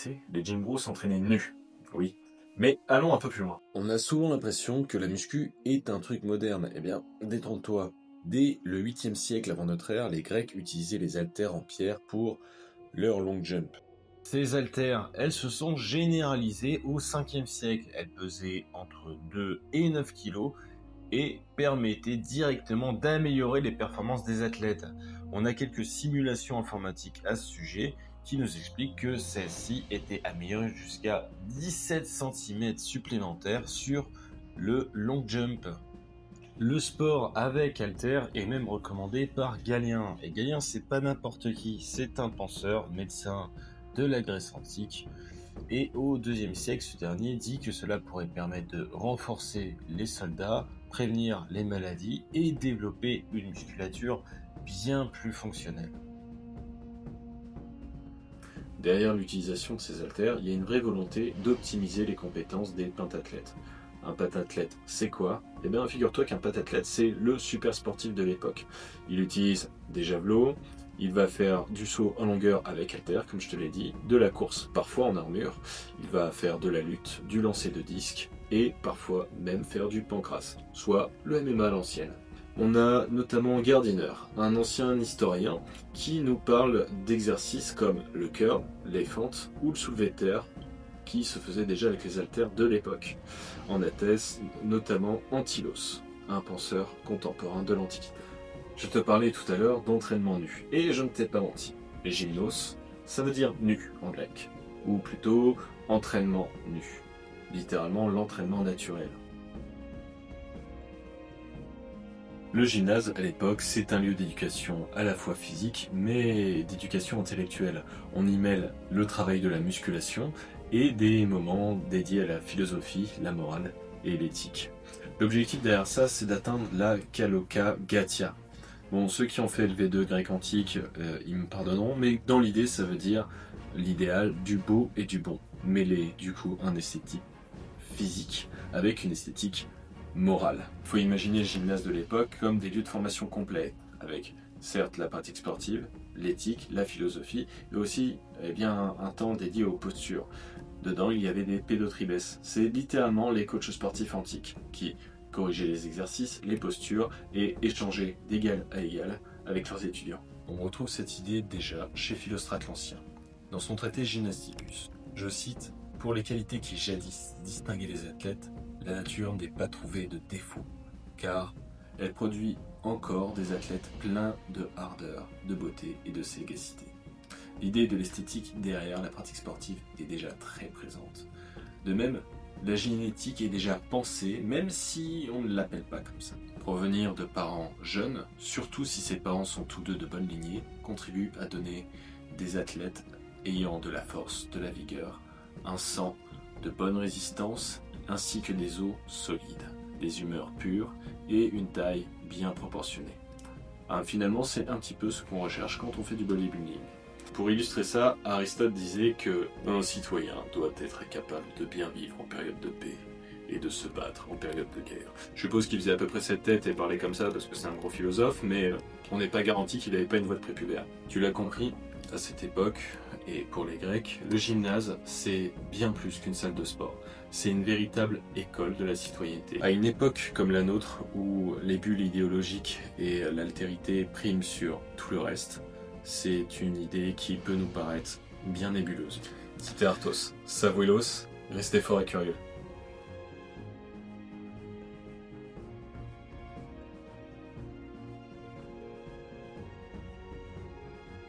passé, les gym bros s'entraînaient nus. Oui. Mais allons un peu plus loin. On a souvent l'impression que la muscu est un truc moderne. Eh bien, détrompe-toi. Dès le 8e siècle avant notre ère, les Grecs utilisaient les haltères en pierre pour leur long jump. Ces haltères, elles se sont généralisées au 5e siècle. Elles pesaient entre 2 et 9 kg et permettaient directement d'améliorer les performances des athlètes. On a quelques simulations informatiques à ce sujet qui nous expliquent que celles-ci étaient améliorées jusqu'à 17 cm supplémentaires sur le long jump. Le sport avec halter est même recommandé par Galien. Et Galien, c'est pas n'importe qui, c'est un penseur, médecin de la Grèce antique. Et au IIe siècle, ce dernier dit que cela pourrait permettre de renforcer les soldats, prévenir les maladies et développer une musculature bien plus fonctionnelle. Derrière l'utilisation de ces haltères, il y a une vraie volonté d'optimiser les compétences des pentathlètes. Un pentathlète, c'est quoi? Eh bien, figure-toi qu'un pentathlète, c'est le super sportif de l'époque. Il utilise des javelots, il va faire du saut en longueur avec haltères, comme je te l'ai dit, de la course, parfois en armure, il va faire de la lutte, du lancer de disque, et parfois même faire du pancrace, soit le MMA à l'ancienne. On a notamment Gardiner, un ancien historien, qui nous parle d'exercices comme le curl, les fentes ou le soulevé de terre, qui se faisait déjà avec les haltères de l'époque. En atteste notamment Antilos, un penseur contemporain de l'Antiquité. Je te parlais tout à l'heure d'entraînement nu, et je ne t'ai pas menti. Les gymnos, ça veut dire nu en grec, ou plutôt entraînement nu, littéralement l'entraînement naturel. Le gymnase, à l'époque, c'est un lieu d'éducation à la fois physique, mais d'éducation intellectuelle. On y mêle le travail de la musculation et des moments dédiés à la philosophie, la morale et l'éthique. L'objectif derrière ça, c'est d'atteindre la Kalokagatia. Bon, ceux qui ont fait le V2 grec antique, ils me pardonneront, mais dans l'idée, ça veut dire l'idéal du beau et du bon. Mêler, du coup, un esthétique physique avec une esthétique morale. Il faut imaginer le gymnase de l'époque comme des lieux de formation complets, avec certes la pratique sportive, l'éthique, la philosophie, mais aussi un temps dédié aux postures. Dedans, il y avait des pédotribes. C'est littéralement les coachs sportifs antiques qui corrigeaient les exercices, les postures et échangeaient d'égal à égal avec leurs étudiants. On retrouve cette idée déjà chez Philostrate l'Ancien. Dans son traité Gymnasticus, je cite: « Pour les qualités qui jadis distinguaient les athlètes, la nature n'est pas trouvée de défaut, car elle produit encore des athlètes pleins de ardeur, de beauté et de sagacité. » L'idée de l'esthétique derrière la pratique sportive est déjà très présente. De même, la génétique est déjà pensée, même si on ne l'appelle pas comme ça. Provenir de parents jeunes, surtout si ces parents sont tous deux de bonne lignée, contribue à donner des athlètes ayant de la force, de la vigueur, un sang de bonne résistance, ainsi que des os solides, des humeurs pures et une taille bien proportionnée. Finalement, c'est un petit peu ce qu'on recherche quand on fait du bodybuilding. Pour illustrer ça, Aristote disait qu'un citoyen doit être capable de bien vivre en période de paix et de se battre en période de guerre. Je suppose qu'il faisait à peu près cette tête et parlait comme ça parce que c'est un gros philosophe, mais on n'est pas garanti qu'il n'avait pas une voix de prépubère. Tu l'as compris, à cette époque, et pour les Grecs, le gymnase, c'est bien plus qu'une salle de sport. C'est une véritable école de la citoyenneté. À une époque comme la nôtre, où les bulles idéologiques et l'altérité priment sur tout le reste, c'est une idée qui peut nous paraître bien nébuleuse. C'était Arthos. Savouilos, restez forts et curieux.